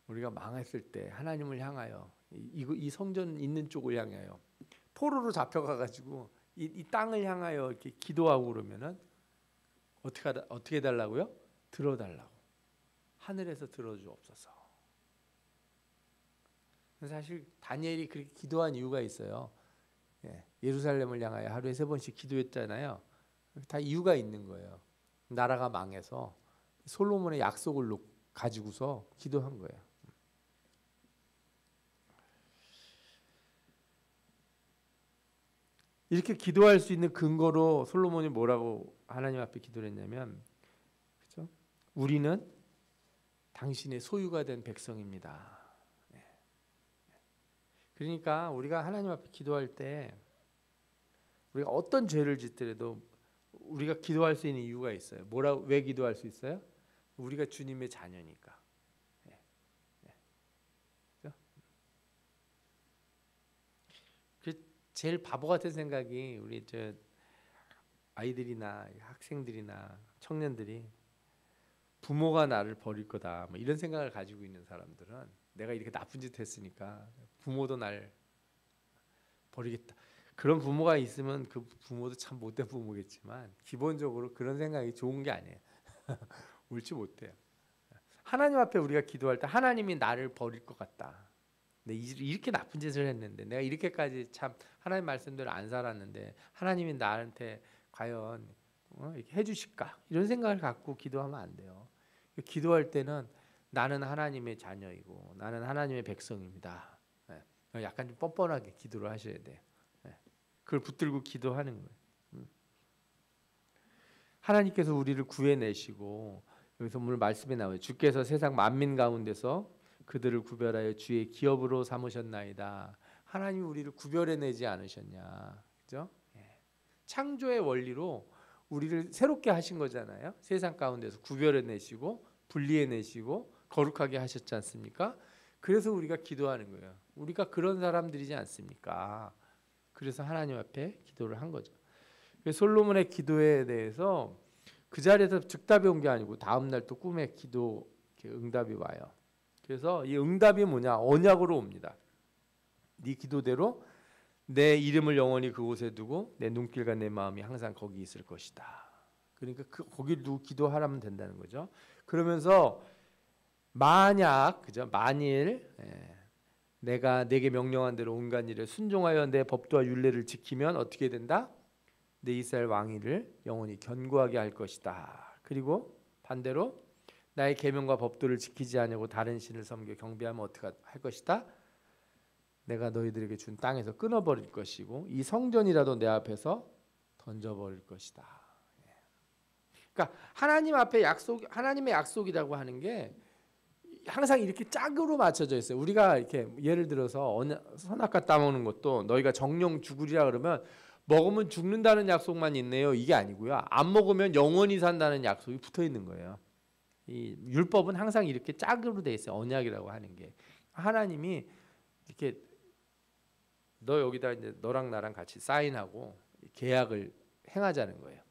우리가 망했을 때 하나님을 향하여 이 성전 있는 쪽을 향하여 포로로 잡혀가 가지고 이 땅을 향하여 이렇게 기도하고 그러면은 어떻게 해달라고요? 들어달라고. 하늘에서 들어주옵소서. 사실 다니엘이 그렇게 기도한 이유가 있어요. 예루살렘을 향하여 하루에 3번씩 기도했잖아요. 다 이유가 있는 거예요. 나라가 망해서 솔로몬의 약속을 가지고서 기도한 거예요. 이렇게 기도할 수 있는 근거로 솔로몬이 뭐라고 하나님 앞에 기도를 했냐면, 그렇죠? 우리는 당신의 소유가 된 백성입니다. 그러니까 우리가 하나님 앞에 기도할 때 우리가 어떤 죄를 짓더라도 우리가 기도할 수 있는 이유가 있어요. 왜 기도할 수 있어요? 우리가 주님의 자녀니까. 제일 바보 같은 생각이 우리 아이들이나 학생들이나 청년들이 부모가 나를 버릴 거다 뭐 이런 생각을 가지고 있는 사람들은 내가 이렇게 나쁜 짓 했으니까 부모도 날 버리겠다. 그런 부모가 있으면 그 부모도 참 못된 부모겠지만 기본적으로 그런 생각이 좋은 게 아니에요. 옳지 못해요. 하나님 앞에 우리가 기도할 때 하나님이 나를 버릴 것 같다. 내가 이렇게 나쁜 짓을 했는데 내가 이렇게까지 참 하나님 말씀대로 안 살았는데 하나님이 나한테 과연 이렇게 해주실까? 이런 생각을 갖고 기도하면 안 돼요. 기도할 때는 나는 하나님의 자녀이고 나는 하나님의 백성입니다. 약간 좀 뻔뻔하게 기도를 하셔야 돼요. 그걸 붙들고 기도하는 거예요. 하나님께서 우리를 구해내시고 여기서 오늘 말씀에 나와요. 주께서 세상 만민 가운데서 그들을 구별하여 주의 기업으로 삼으셨나이다. 하나님이 우리를 구별해내지 않으셨냐, 그죠? 창조의 원리로 우리를 새롭게 하신 거잖아요. 세상 가운데서 구별해내시고 분리해내시고 거룩하게 하셨지 않습니까? 그래서 우리가 기도하는 거예요. 우리가 그런 사람들이지 않습니까? 그래서 하나님 앞에 기도를 한 거죠. 솔로몬의 기도에 대해서 그 자리에서 즉답이 온 게 아니고 다음 날 또 꿈에 기도 응답이 와요. 그래서 이 응답이 뭐냐? 언약으로 옵니다. 네 기도대로 내 이름을 영원히 그곳에 두고 내 눈길과 내 마음이 항상 거기 있을 것이다. 그러니까 거기를 두고 기도하라면 된다는 거죠. 그러면서 만일 내가 내게 명령한 대로 온갖 일에 순종하여 내 법도와 율례를 지키면 어떻게 된다? 내 이스라엘 왕위를 영원히 견고하게 할 것이다. 그리고 반대로 나의 계명과 법도를 지키지 않으고 다른 신을 섬겨 경배하면 어떻게 할 것이다? 내가 너희들에게 준 땅에서 끊어버릴 것이고 이 성전이라도 내 앞에서 던져버릴 것이다. 그러니까 하나님 앞에 하나님의 약속이라고 하는 게 항상 이렇게 짝으로 맞춰져 있어요. 우리가 이렇게 예를 들어서 선악과 따먹는 것도 너희가 정령 죽으리라 그러면 먹으면 죽는다는 약속만 있네요. 이게 아니고요. 안 먹으면 영원히 산다는 약속이 붙어 있는 거예요. 이 율법은 항상 이렇게 짝으로 돼 있어요. 언약이라고 하는 게 하나님이 이렇게 너 여기다 이제 너랑 나랑 같이 사인하고 계약을 행하자는 거예요.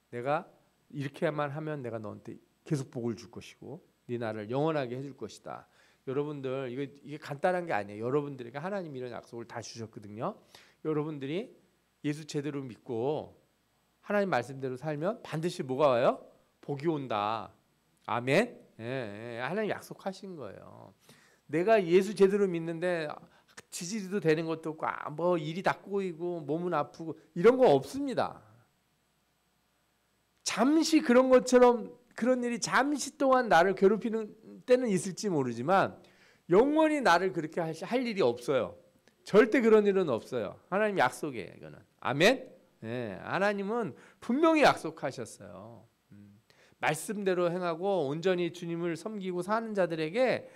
내가 이렇게만 하면 내가 너한테 계속 복을 줄 것이고 네 나를 영원하게 해줄 것이다. 여러분들 이게 간단한 게 아니에요. 여러분들에게 하나님이 이런 약속을 다 주셨거든요. 여러분들이 예수 제대로 믿고 하나님 말씀대로 살면 반드시 뭐가 와요? 복이 온다. 아멘. 하나님 약속하신 거예요. 내가 예수 제대로 믿는데 지지리도 되는 것도 없고 뭐 일이 다 꼬이고 몸은 아프고 이런 거 없습니다. 잠시 그런 것처럼 그런 일이 잠시 동안 나를 괴롭히는 때는 있을지 모르지만 영원히 나를 그렇게 할 일이 없어요. 절대 그런 일은 없어요. 하나님 약속이에요. 이거는. 아멘. 하나님은 분명히 약속하셨어요. 말씀대로 행하고 온전히 주님을 섬기고 사는 자들에게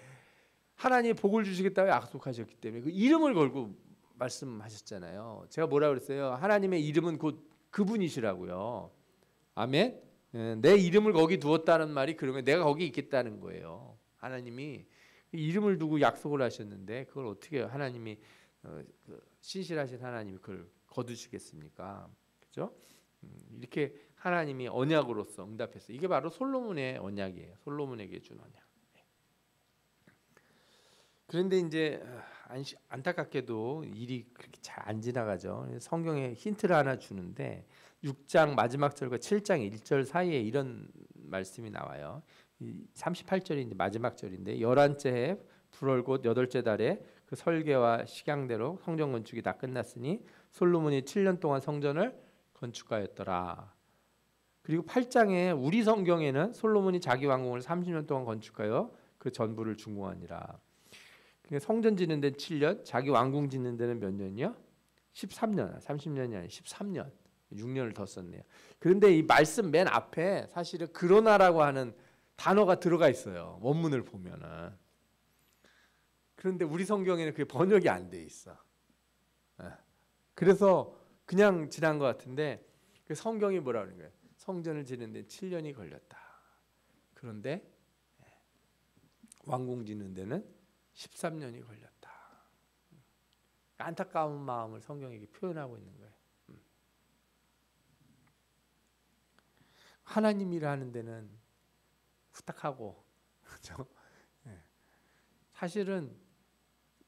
하나님이 복을 주시겠다고 약속하셨기 때문에 그 이름을 걸고 말씀하셨잖아요. 제가 뭐라 그랬어요? 하나님의 이름은 곧 그분이시라고요. 아멘. 내 이름을 거기 두었다는 말이 그러면 내가 거기 있겠다는 거예요. 하나님이 이름을 두고 약속을 하셨는데 그걸 어떻게 하나님이 신실하신 하나님이 그걸 거두시겠습니까? 그죠? 이렇게 하나님이 언약으로서 응답했어요. 이게 바로 솔로몬의 언약이에요. 솔로몬에게 준 언약. 그런데 이제 안타깝게도 일이 그렇게 잘 안 지나가죠. 성경에 힌트를 하나 주는데 6장 마지막 절과 7장 1절 사이에 이런 말씀이 나와요. 38절이 이제 마지막 절인데 11째 해 불월 곧 8째 달에 그 설계와 식양대로 성전 건축이 다 끝났으니 솔로몬이 7년 동안 성전을 건축하였더라. 그리고 8장에 우리 성경에는 솔로몬이 자기 왕궁을 30년 동안 건축하여 그 전부를 준공하니라. 그러니까 성전 짓는 데는 7년, 자기 왕궁 짓는 데는 몇 년이요? 13년, 30년이 아니라 13년, 6년을 더 썼네요. 그런데 이 말씀 맨 앞에 사실은 그러나라고 하는 단어가 들어가 있어요. 원문을 보면은. 그런데 우리 성경에는 그게 번역이 안 돼 있어. 그래서 그냥 지난 것 같은데 성경이 뭐라 그러는 거예요? 성전을 짓는 데 7년이 걸렸다. 그런데 왕궁 짓는 데는 13년이 걸렸다. 안타까운 마음을 성경에게 표현하고 있는 거예요. 하나님이라 하는 데는 후딱하고 그렇죠? 사실은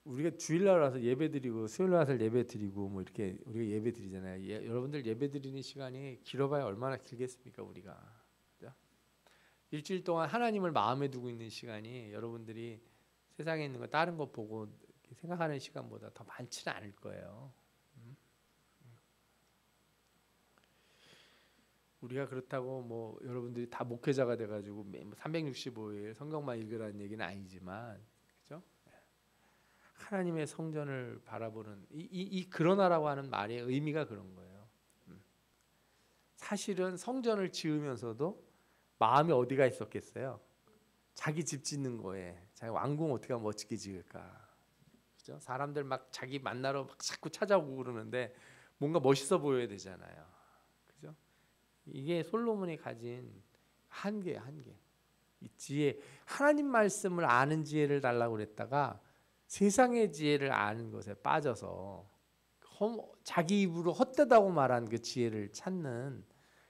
우리가 주일날 와서 예배드리고 수요일날 와서 예배드리고 뭐 이렇게 우리가 예배드리잖아요. 여러분들 예배드리는 시간이 길어봐야 얼마나 길겠습니까? 우리가 그렇죠? 일주일 동안 하나님을 마음에 두고 있는 시간이 여러분들이 세상에 있는 거 다른 거 보고 생각하는 시간보다 더 많지는 않을 거예요. 우리가 그렇다고 뭐 여러분들이 다 목회자가 돼가지고 365일 성경만 읽으라는 얘기는 아니지만, 그죠? 하나님의 성전을 바라보는 이 그러나라고 하는 말의 의미가 그런 거예요. 사실은 성전을 지으면서도 마음이 어디가 있었겠어요? 자기 집 짓는 거에 자기 왕궁 어떻게 하면 멋지게 지을까? 그죠? 사람들 막 자기 만나러 막 자꾸 찾아오고 그러는데 뭔가 멋있어 보여야 되잖아요. 그죠? 이게 솔로몬이 가진 한계예요, 한계. 이 지혜, 하나님 말씀을 아는 지혜를 달라고 그랬다가 세상의 지혜를 아는 것에 빠져서 자기 입으로 헛되다고 말한 그 지혜를 찾는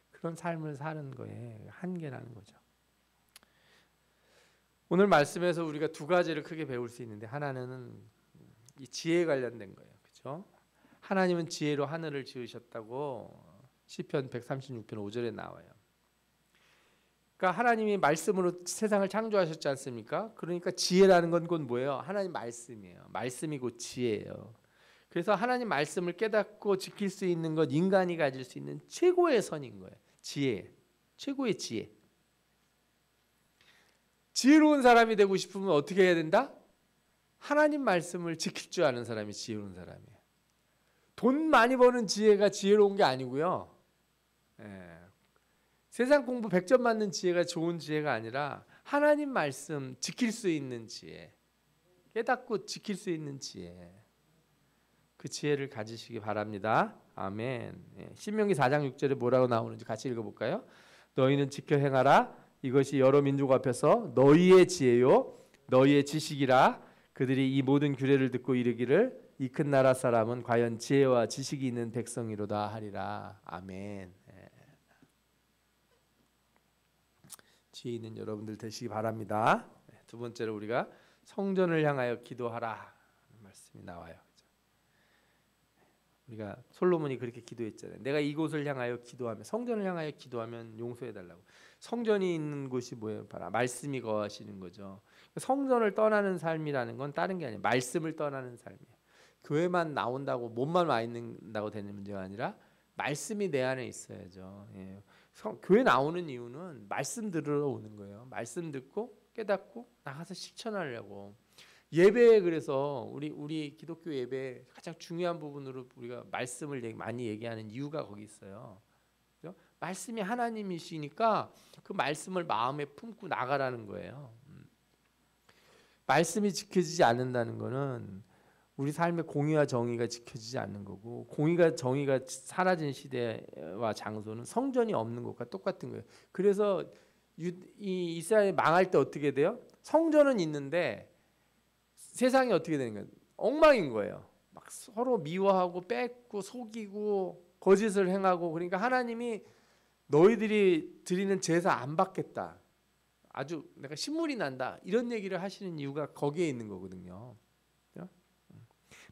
그런 삶을 사는 거에 한계라는 거죠. 오늘 말씀에서 우리가 두 가지를 크게 배울 수 있는데, 하나는 이 지혜에 관련된 거예요. 그렇죠? 하나님은 지혜로 하늘을 지으셨다고 시편 136편 5절에 나와요. 그러니까 하나님이 말씀으로 세상을 창조하셨지 않습니까? 그러니까 지혜라는 건 곧 뭐예요? 하나님 말씀이에요. 말씀이 곧 지혜예요. 그래서 하나님 말씀을 깨닫고 지킬 수 있는 것, 인간이 가질 수 있는 최고의 선인 거예요. 지혜, 최고의 지혜. 지혜로운 사람이 되고 싶으면 어떻게 해야 된다? 하나님 말씀을 지킬 줄 아는 사람이 지혜로운 사람이에요. 돈 많이 버는 지혜가 지혜로운 게 아니고요. 세상 공부 100점 맞는 지혜가 좋은 지혜가 아니라 하나님 말씀 지킬 수 있는 지혜, 깨닫고 지킬 수 있는 지혜, 그 지혜를 가지시기 바랍니다. 아멘. 신명기 4장 6절에 뭐라고 나오는지 같이 읽어볼까요? 너희는 지켜 행하라. 이것이 여러 민족 앞에서 너희의 지혜요 너희의 지식이라. 그들이 이 모든 규례를 듣고 이르기를 이 큰 나라 사람은 과연 지혜와 지식이 있는 백성이로다 하리라. 아멘. 지혜 있는 여러분들 되시기 바랍니다. 두 번째로 우리가 성전을 향하여 기도하라 말씀이 나와요. 우리가 솔로몬이 그렇게 기도했잖아요. 내가 이곳을 향하여 기도하면, 성전을 향하여 기도하면 용서해 달라고. 성전이 있는 곳이 뭐예요? 바로 말씀이 거하시는 거죠. 성전을 떠나는 삶이라는 건 다른 게 아니에요. 말씀을 떠나는 삶이에요. 교회만 나온다고 몸만 와 있는다고 되는 문제가 아니라 말씀이 내 안에 있어야죠. 교회 나오는 이유는 말씀 들으러 오는 거예요. 말씀 듣고 깨닫고 나가서 실천하려고. 예배에, 그래서 우리 기독교 예배 가장 중요한 부분으로 우리가 말씀을 많이 얘기하는 이유가 거기 있어요. 그렇죠? 말씀이 하나님이시니까 그 말씀을 마음에 품고 나가라는 거예요. 말씀이 지켜지지 않는다는 거는 우리 삶의 공의와 정의가 지켜지지 않는 거고, 공의가 정의가 사라진 시대와 장소는 성전이 없는 것과 똑같은 거예요. 그래서 이 이스라엘이 망할 때 어떻게 돼요? 성전은 있는데 세상이 어떻게 되는 거예요? 엉망인 거예요. 막 서로 미워하고 뺏고 속이고 거짓을 행하고. 그러니까 하나님이 너희들이 드리는 제사 안 받겠다, 아주 내가 신물이 난다, 이런 얘기를 하시는 이유가 거기에 있는 거거든요.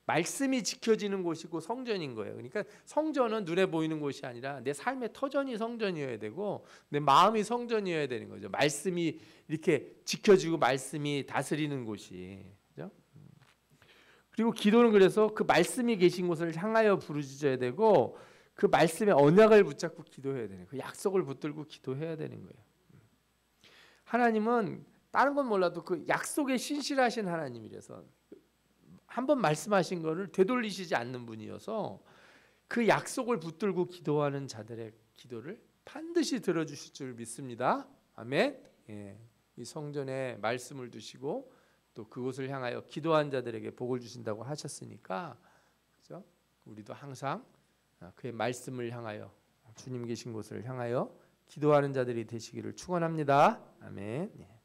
말씀이 지켜지는 곳이고 성전인 거예요. 그러니까 성전은 눈에 보이는 곳이 아니라 내 삶의 터전이 성전이어야 되고 내 마음이 성전이어야 되는 거죠. 말씀이 이렇게 지켜지고 말씀이 다스리는 곳이. 그죠? 그리고 기도는 그래서 그 말씀이 계신 곳을 향하여 부르짖어야 되고 그 말씀의 언약을 붙잡고 기도해야 되는 거예요. 그 약속을 붙들고 기도해야 되는 거예요. 하나님은 다른 건 몰라도 그 약속에 신실하신 하나님이라서 한번 말씀하신 거를 되돌리시지 않는 분이어서 그 약속을 붙들고 기도하는 자들의 기도를 반드시 들어주실 줄 믿습니다. 아멘. 예, 이 성전에 말씀을 두시고 또 그곳을 향하여 기도한 자들에게 복을 주신다고 하셨으니까, 그죠? 우리도 항상 그의 말씀을 향하여, 주님 계신 곳을 향하여 기도하는 자들이 되시기를 축원합니다. 아멘. 예.